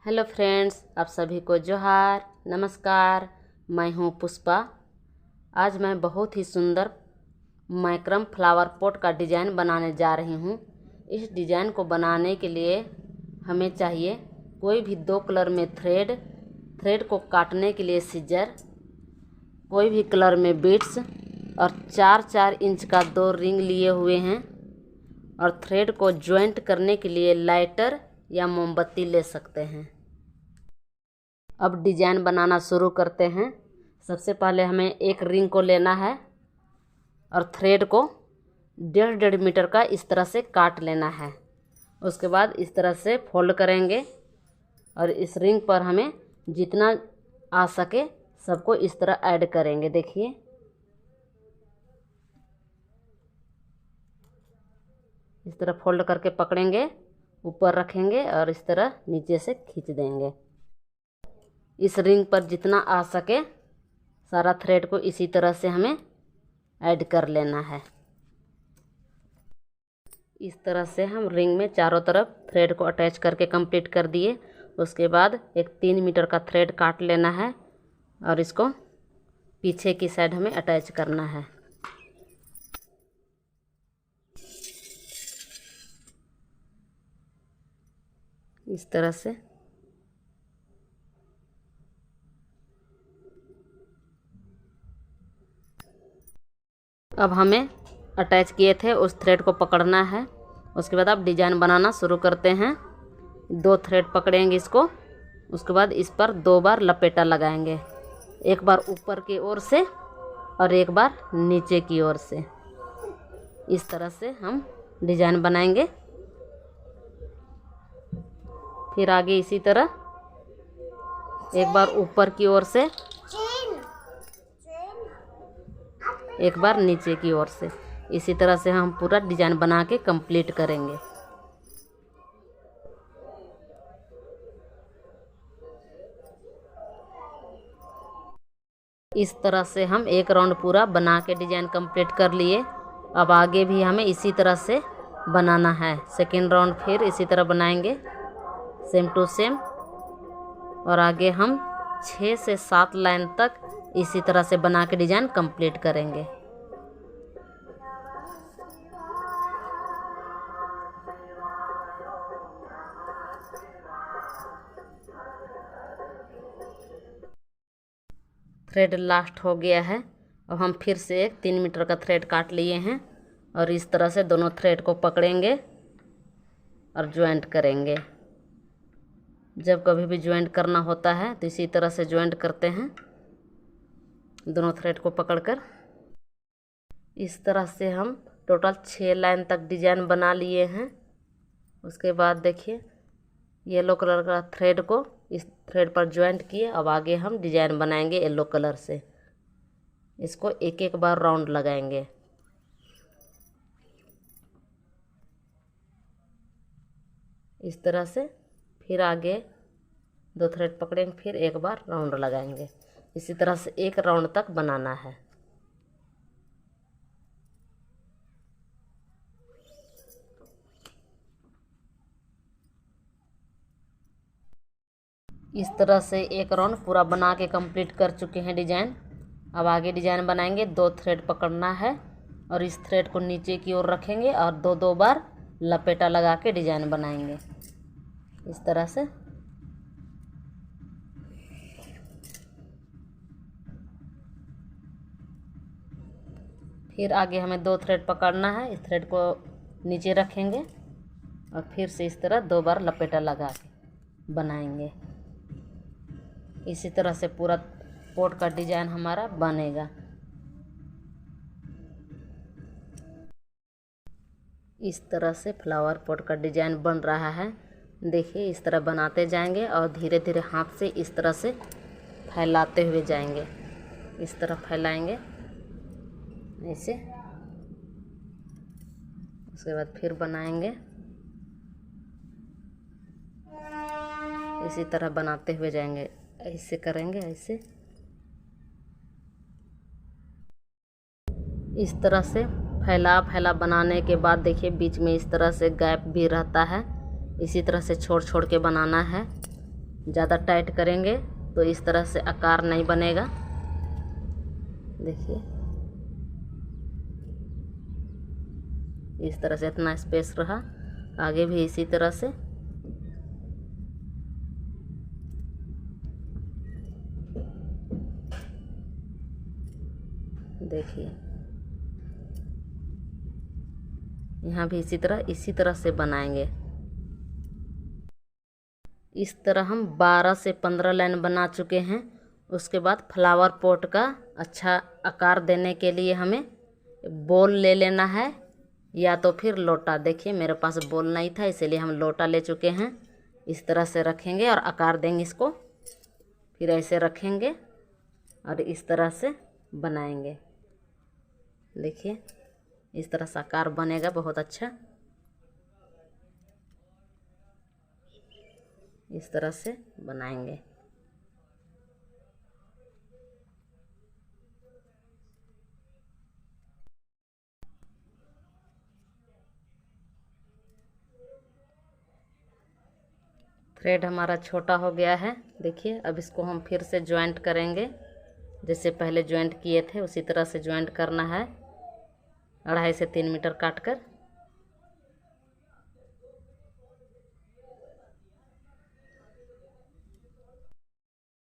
Hello friends, आप सभी को जोहार, नमस्कार। मैं हूँ पुष्पा। आज मैं बहुत ही सुंदर माइक्रम फ्लावर पॉट का डिज़ाइन बनाने जा रही हूँ। इस डिज़ाइन को बनाने के लिए हमें चाहिए कोई भी 2 कलर में थ्रेड को काटने के लिए सीजर, कोई भी कलर में बीड्स और 4-4 इंच का 2 रिंग लिए हुए हैं। और थ्रेड को ज्वाइंट करने के लिए लाइटर या मोमबत्ती ले सकते हैं। अब डिज़ाइन बनाना शुरू करते हैं। सबसे पहले हमें एक रिंग को लेना है और थ्रेड को 1.5 मीटर का इस तरह से काट लेना है। उसके बाद इस तरह से फोल्ड करेंगे और इस रिंग पर हमें जितना आ सके सबको इस तरह ऐड करेंगे। देखिए, इस तरह फोल्ड करके पकड़ेंगे, ऊपर रखेंगे और इस तरह नीचे से खींच देंगे। इस रिंग पर जितना आ सके सारा थ्रेड को इसी तरह से हमें ऐड कर लेना है। इस तरह से हम रिंग में चारों तरफ थ्रेड को अटैच करके कंप्लीट कर दिए। उसके बाद एक 3 मीटर का थ्रेड काट लेना है और इसको पीछे की साइड हमें अटैच करना है। इस तरह से अब हमें अटैच किए थे उस थ्रेड को पकड़ना है। उसके बाद आप डिज़ाइन बनाना शुरू करते हैं। 2 थ्रेड पकड़ेंगे इसको, उसके बाद इस पर 2 बार लपेटा लगाएंगे, एक बार ऊपर की ओर से और एक बार नीचे की ओर से। इस तरह से हम डिज़ाइन बनाएंगे। फिर आगे इसी तरह एक बार ऊपर की ओर से, एक बार नीचे की ओर से। इसी तरह से हम पूरा डिज़ाइन बना के कंप्लीट करेंगे। इस तरह से हम एक राउंड पूरा बना के डिज़ाइन कंप्लीट कर लिए। अब आगे भी हमें इसी तरह से बनाना है। सेकेंड राउंड फिर इसी तरह बनाएंगे, सेम टू सेम। और आगे हम 6 से 7 लाइन तक इसी तरह से बना के डिज़ाइन कंप्लीट करेंगे। थ्रेड लास्ट हो गया है। अब हम फिर से एक 3 मीटर का थ्रेड काट लिए हैं और इस तरह से दोनों थ्रेड को पकड़ेंगे और ज्वाइंट करेंगे। जब कभी भी ज्वाइंट करना होता है तो इसी तरह से ज्वाइंट करते हैं, दोनों थ्रेड को पकड़कर। इस तरह से हम टोटल 6 लाइन तक डिज़ाइन बना लिए हैं। उसके बाद देखिए, येलो कलर का थ्रेड को इस थ्रेड पर ज्वाइंट किए। अब आगे हम डिज़ाइन बनाएंगे येलो कलर से। इसको एक एक बार राउंड लगाएंगे। इस तरह से फिर आगे 2 थ्रेड पकड़ेंगे, फिर एक बार राउंड लगाएंगे। इसी तरह से एक राउंड तक बनाना है। इस तरह से एक राउंड पूरा बना के कंप्लीट कर चुके हैं डिज़ाइन। अब आगे डिज़ाइन बनाएंगे। 2 थ्रेड पकड़ना है और इस थ्रेड को नीचे की ओर रखेंगे और 2-2 बार लपेटा लगा के डिज़ाइन बनाएंगे इस तरह से। फिर आगे हमें 2 थ्रेड पकड़ना है, इस थ्रेड को नीचे रखेंगे और फिर से इस तरह 2 बार लपेटा लगा के बनाएंगे। इसी तरह से पूरा पॉट का डिज़ाइन हमारा बनेगा। इस तरह से फ्लावर पॉट का डिज़ाइन बन रहा है। देखिए, इस तरह बनाते जाएंगे और धीरे धीरे हाथ से इस तरह से फैलाते हुए जाएंगे। इस तरह फैलाएंगे ऐसे। उसके बाद फिर बनाएंगे, इसी तरह बनाते हुए जाएंगे। ऐसे करेंगे, ऐसे। इस तरह से फैला बनाने के बाद देखिए, बीच में इस तरह से गैप भी रहता है। इसी तरह से छोड़ छोड़ के बनाना है। ज़्यादा टाइट करेंगे तो इस तरह से आकार नहीं बनेगा। देखिए इस तरह से इतना स्पेस रहा, आगे भी इसी तरह से। देखिए यहाँ भी इसी तरह से बनाएंगे। इस तरह हम 12 से 15 लाइन बना चुके हैं। उसके बाद फ्लावर पॉट का अच्छा आकार देने के लिए हमें बोल ले लेना है या तो फिर लोटा। देखिए मेरे पास बोल नहीं था इसीलिए हम लोटा ले चुके हैं। इस तरह से रखेंगे और आकार देंगे इसको, फिर ऐसे रखेंगे और इस तरह से बनाएंगे। देखिए इस तरह से आकार बनेगा बहुत अच्छा। इस तरह से बनाएंगे। थ्रेड हमारा छोटा हो गया है। देखिए अब इसको हम फिर से ज्वाइंट करेंगे, जैसे पहले ज्वाइंट किए थे उसी तरह से ज्वाइंट करना है 2.5 से 3 मीटर काट कर।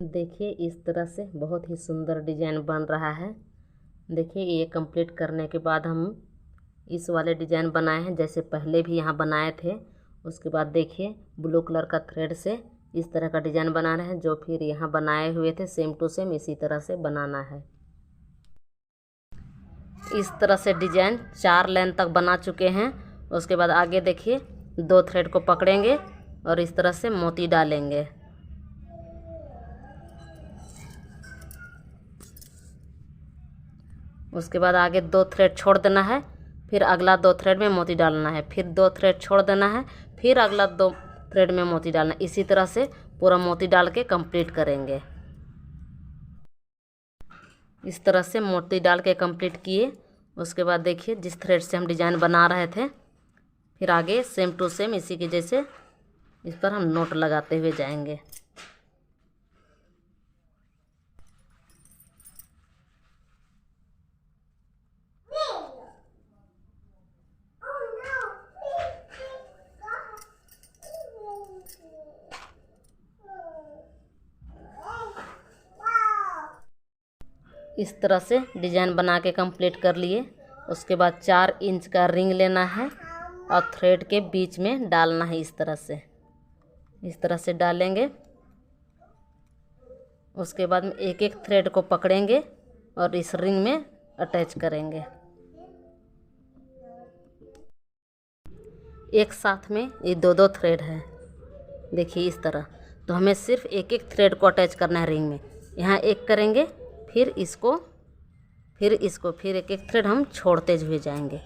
देखिए इस तरह से बहुत ही सुंदर डिजाइन बन रहा है। देखिए ये कंप्लीट करने के बाद हम इस वाले डिजाइन बनाए हैं जैसे पहले भी यहाँ बनाए थे। उसके बाद देखिए ब्लू कलर का थ्रेड से इस तरह का डिजाइन बना रहे हैं, जो फिर यहाँ बनाए हुए थे सेम टू सेम इसी तरह से बनाना है। इस तरह से डिजाइन 4 लाइन तक बना चुके हैं। उसके बाद आगे देखिए 2 थ्रेड को पकड़ेंगे और इस तरह से मोती डालेंगे। उसके बाद आगे 2 थ्रेड छोड़ देना है, फिर अगला 2 थ्रेड में मोती डालना है, फिर 2 थ्रेड छोड़ देना है, फिर अगला 2 थ्रेड में मोती डालना है। इसी तरह से पूरा मोती डाल के कंप्लीट करेंगे। इस तरह से मोती डाल के कंप्लीट किए। उसके बाद देखिए जिस थ्रेड से हम डिजाइन बना रहे थे, फिर आगे सेम टू सेम इसी के जैसे इस पर हम नोट लगाते हुए जाएंगे। इस तरह से डिजाइन बना के कंप्लीट कर लिए। उसके बाद 4 इंच का रिंग लेना है और थ्रेड के बीच में डालना है। इस तरह से डालेंगे। उसके बाद में एक एक थ्रेड को पकड़ेंगे और इस रिंग में अटैच करेंगे। एक साथ में ये 2-2 थ्रेड है। देखिए इस तरह, तो हमें सिर्फ एक एक थ्रेड को अटैच करना है रिंग में। यहाँ एक करेंगे, फिर इसको, फिर एक एक थ्रेड हम छोड़ते हुए जाएंगे।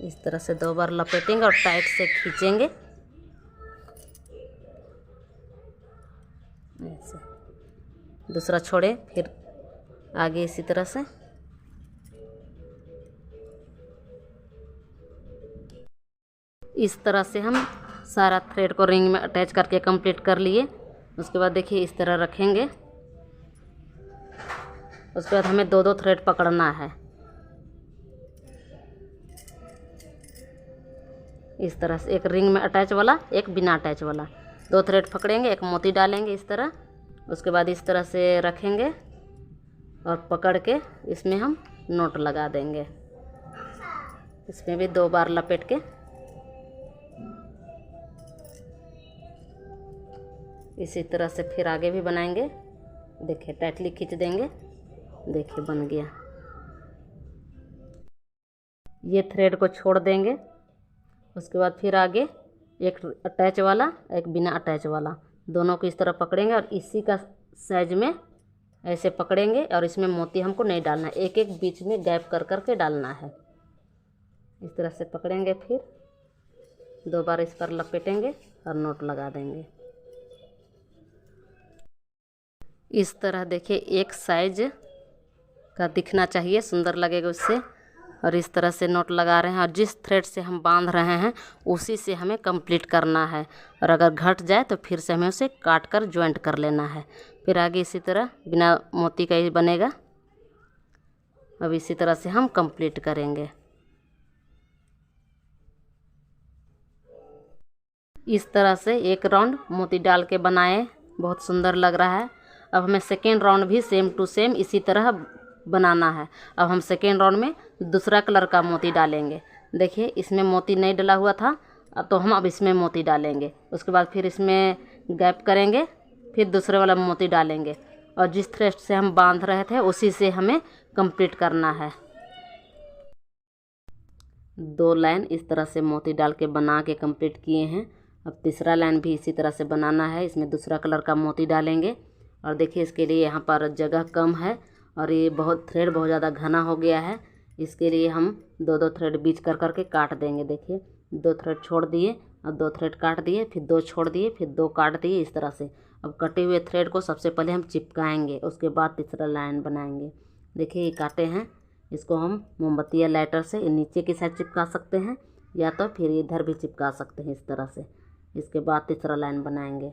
इस तरह से 2 बार लपेटेंगे और टाइट से खींचेंगे ऐसे। दूसरा छोड़े, फिर आगे इसी तरह से। इस तरह से हम सारा थ्रेड को रिंग में अटैच करके कंप्लीट कर लिए। उसके बाद देखिए इस तरह रखेंगे। उसके बाद हमें 2-2 थ्रेड पकड़ना है। इस तरह से एक रिंग में अटैच वाला, एक बिना अटैच वाला। 2 थ्रेड पकड़ेंगे, एक मोती डालेंगे इस तरह। उसके बाद इस तरह से रखेंगे और पकड़ के इसमें हम नोट लगा देंगे। इसमें भी 2 बार लपेट के इसी तरह से फिर आगे भी बनाएंगे। देखिए टाइटली खींच देंगे। देखिए बन गया। ये थ्रेड को छोड़ देंगे। उसके बाद फिर आगे एक अटैच वाला, एक बिना अटैच वाला, दोनों को इस तरह पकड़ेंगे और इसी का साइज में ऐसे पकड़ेंगे और इसमें मोती हमको नहीं डालना है, एक एक बीच में गैप कर कर के डालना है। इस तरह से पकड़ेंगे, फिर 2 बार इस पर लपेटेंगे और नोट लगा देंगे। इस तरह देखिए एक साइज का दिखना चाहिए, सुंदर लगेगा उससे। और इस तरह से नोट लगा रहे हैं और जिस थ्रेड से हम बांध रहे हैं उसी से हमें कंप्लीट करना है। और अगर घट जाए तो फिर से हमें उसे काट कर ज्वाइंट कर लेना है। फिर आगे इसी तरह बिना मोती का ही बनेगा। अब इसी तरह से हम कंप्लीट करेंगे। इस तरह से एक राउंड मोती डाल के बनाए, बहुत सुंदर लग रहा है। अब हमें सेकेंड राउंड भी सेम टू सेम इसी तरह बनाना है। अब हम सेकेंड राउंड में दूसरा कलर का मोती डालेंगे। देखिए इसमें मोती नहीं डला हुआ था, तो हम अब इसमें मोती डालेंगे। उसके बाद फिर इसमें गैप करेंगे, फिर दूसरे वाला मोती डालेंगे और जिस थ्रेड से हम बांध रहे थे उसी से हमें कंप्लीट करना है। 2 लाइन इस तरह से मोती डाल के बना के कंप्लीट किए हैं। अब तीसरा लाइन भी इसी तरह से बनाना है। इसमें दूसरा कलर का मोती डालेंगे और देखिए इसके लिए यहाँ पर जगह कम है और ये थ्रेड बहुत ज़्यादा घना हो गया है। इसके लिए हम 2-2 थ्रेड बीच कर करके काट देंगे। देखिए 2 थ्रेड छोड़ दिए और 2 थ्रेड काट दिए, फिर 2 छोड़ दिए, फिर 2 काट दिए इस तरह से। अब कटे हुए थ्रेड को सबसे पहले हम चिपकाएंगे, उसके बाद तीसरा लाइन बनाएंगे। देखिए ये काटे हैं, इसको हम मोमबत्ती या लाइटर से नीचे की साइड चिपका सकते हैं या तो फिर इधर भी चिपका सकते हैं इस तरह से। इसके बाद तीसरा लाइन बनाएंगे।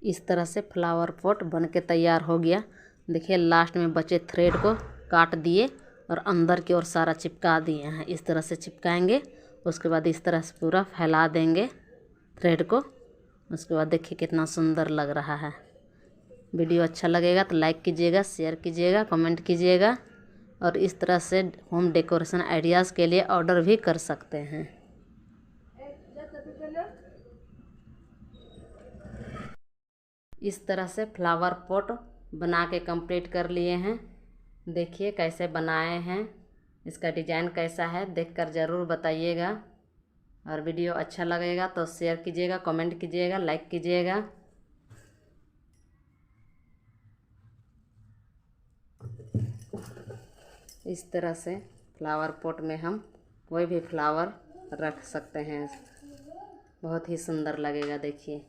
इस तरह से फ्लावर पॉट बन के तैयार हो गया। देखिए लास्ट में बचे थ्रेड को काट दिए और अंदर की ओर सारा चिपका दिए हैं। इस तरह से चिपकाएंगे, उसके बाद इस तरह से पूरा फैला देंगे थ्रेड को। उसके बाद देखिए कितना सुंदर लग रहा है। वीडियो अच्छा लगेगा तो लाइक कीजिएगा, शेयर कीजिएगा, कमेंट कीजिएगा और इस तरह से होम डेकोरेशन आइडियाज़ के लिए ऑर्डर भी कर सकते हैं। इस तरह से फ्लावर पॉट बना के कंप्लीट कर लिए हैं। देखिए कैसे बनाए हैं, इसका डिज़ाइन कैसा है देखकर ज़रूर बताइएगा। और वीडियो अच्छा लगेगा तो शेयर कीजिएगा, कमेंट कीजिएगा, लाइक कीजिएगा। इस तरह से फ्लावर पॉट में हम कोई भी फ्लावर रख सकते हैं, बहुत ही सुंदर लगेगा। देखिए